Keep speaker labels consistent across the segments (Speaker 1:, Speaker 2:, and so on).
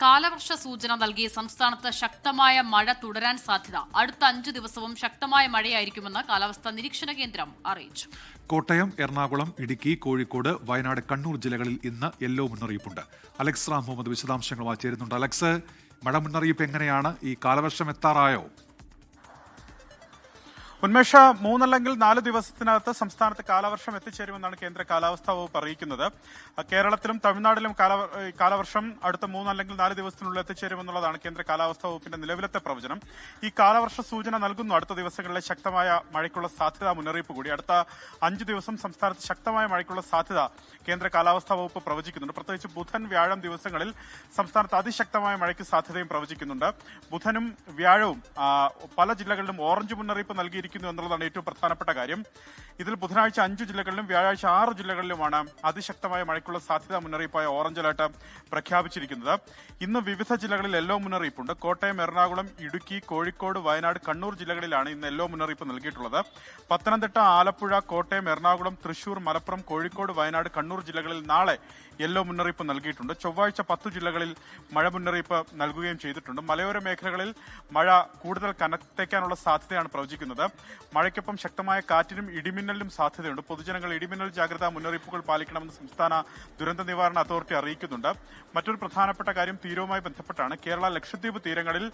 Speaker 1: കാലവർഷ സൂചന നൽകി സംസ്ഥാനത്ത് ശക്തമായ മഴ തുടരാൻ സാധ്യത. അടുത്ത 5 ദിവസവും ശക്തമായ മഴയായിരിക്കുമെന്ന് കാലാവസ്ഥാ നിരീക്ഷണ കേന്ദ്രം അറിയിച്ചു.
Speaker 2: കോട്ടയം, എറണാകുളം, ഇടുക്കി, കോഴിക്കോട്, വയനാട്, കണ്ണൂർ ജില്ലകളിൽ ഇന്ന് യെല്ലോ മുന്നറിയിപ്പുണ്ട്. അലക്സ് റാം മുഹമ്മദ് വിശദാംശങ്ങളുമായി ചേരുന്നുണ്ട്. അലക്സ്, മഴ മുന്നറിയിപ്പ് എങ്ങനെയാണ്? ഈ കാലവർഷം എത്താറായോ?
Speaker 3: ഉന്മേഷ 3 അല്ലെങ്കിൽ 4 ദിവസത്തിനകത്ത് സംസ്ഥാനത്ത് കാലവർഷം എത്തിച്ചേരുമെന്നാണ് കേന്ദ്ര കാലാവസ്ഥാ വകുപ്പ് അറിയിക്കുന്നത്. കേരളത്തിലും തമിഴ്നാട്ടിലും കാലവർഷം അടുത്ത 3 അല്ലെങ്കിൽ 4 ദിവസത്തിനുള്ളിൽ എത്തിച്ചേരുമെന്നുള്ളതാണ് കേന്ദ്ര കാലാവസ്ഥാ വകുപ്പിന്റെ നിലവിലത്തെ പ്രവചനം. ഈ കാലവർഷ സൂചന നൽകുന്നു അടുത്ത ദിവസങ്ങളിലെ ശക്തമായ മഴയ്ക്കുള്ള സാധ്യത മുന്നറിയിപ്പ് കൂടി. അടുത്ത 5 ദിവസം സംസ്ഥാനത്ത് ശക്തമായ മഴയ്ക്കുള്ള സാധ്യത കേന്ദ്ര കാലാവസ്ഥാ വകുപ്പ് പ്രവചിക്കുന്നുണ്ട്. പ്രത്യേകിച്ച് ബുധൻ, വ്യാഴം ദിവസങ്ങളിൽ സംസ്ഥാനത്ത് അതിശക്തമായ മഴയ്ക്ക് സാധ്യതയും പ്രവചിക്കുന്നുണ്ട്. ബുധനും വ്യാഴവും പല ജില്ലകളിലും ഓറഞ്ച് മുന്നറിയിപ്പ് നൽകിയിരിക്കുന്നു എന്നുള്ളതാണ് ഏറ്റവും പ്രധാനപ്പെട്ട കാര്യം. ഇതിൽ ബുധനാഴ്ച 5 ജില്ലകളിലും വ്യാഴാഴ്ച 6 ജില്ലകളിലുമാണ് അതിശക്തമായ മഴയ്ക്കുള്ള സാധ്യതാ മുന്നറിയിപ്പായ ഓറഞ്ച് അലർട്ട് പ്രഖ്യാപിച്ചിരിക്കുന്നത്. ഇന്ന് വിവിധ ജില്ലകളിൽ യെല്ലോ മുന്നറിയിപ്പുണ്ട്. കോട്ടയം, എറണാകുളം, ഇടുക്കി, കോഴിക്കോട്, വയനാട്, കണ്ണൂർ ജില്ലകളിലാണ് ഇന്ന് യെല്ലോ മുന്നറിയിപ്പ് നൽകിയിട്ടുള്ളത്. പത്തനംതിട്ട, ആലപ്പുഴ, കോട്ടയം, എറണാകുളം, തൃശൂർ, മലപ്പുറം, കോഴിക്കോട്, വയനാട്, കണ്ണൂർ ജില്ലകളിൽ നാളെ യെല്ലോ മുന്നറിയിപ്പ് നൽകിയിട്ടുണ്ട്. ചൊവ്വാഴ്ച 10 ജില്ലകളിൽ മഴ മുന്നറിയിപ്പ് നൽകുകയും ചെയ്തിട്ടുണ്ട്. മലയോര മേഖലകളിൽ മഴ കൂടുതൽ കനത്തേക്കാനുള്ള സാധ്യതയാണ് പ്രവചിക്കുന്നത്. മഴയ്ക്കൊപ്പം ശക്തമായ കാറ്റിനും ഇടിമിന്നലിനും സാധ്യതയുണ്ട്. പൊതുജനങ്ങൾ ഇടിമിന്നൽ ജാഗ്രതാ മുന്നറിയിപ്പുകൾ പാലിക്കണമെന്ന് സംസ്ഥാന ദുരന്ത നിവാരണ അതോറിറ്റി അറിയിക്കുന്നുണ്ട്. മറ്റൊരു പ്രധാനപ്പെട്ട കാര്യം തീരവുമായി ബന്ധപ്പെട്ടാണ്. കേരള, ലക്ഷദ്വീപ് തീരങ്ങളിൽ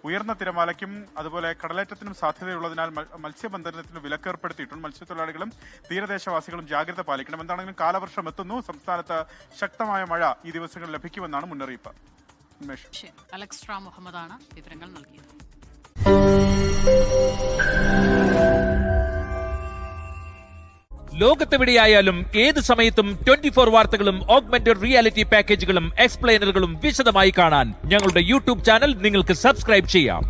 Speaker 3: ഉയർന്ന തിരമാലയ്ക്കും അതുപോലെ കടലേറ്റത്തിനും സാധ്യതയുള്ളതിനാൽ മത്സ്യബന്ധനത്തിന് വിലക്കേർപ്പെടുത്തിയിട്ടുണ്ട്. മത്സ്യത്തൊഴിലാളികളും തീരദേശവാസികളും ജാഗ്രത പാലിക്കണം. എന്താണെങ്കിലും കാലവർഷം എത്തുന്നു. സംസ്ഥാനത്ത് ശക്തമായ മഴ ഈ ദിവസങ്ങളിൽ ലഭിക്കുമെന്നാണ് മുന്നറിയിപ്പ്.
Speaker 1: അലക്സ് റാം മുഹമ്മദാണ് വിവരങ്ങൾ നൽകിയത്.
Speaker 4: ലോകത്തെവിടെയായാലും ഏത് സമയത്തും 24 വാർത്തകളും ഓഗ്മെന്റഡ് റിയാലിറ്റി പാക്കേജുകളും എക്സ്പ്ലെയിനറുകളും വിശദമായി കാണാൻ ഞങ്ങളുടെ യൂട്യൂബ് ചാനൽ നിങ്ങൾക്ക് സബ്സ്ക്രൈബ് ചെയ്യാം.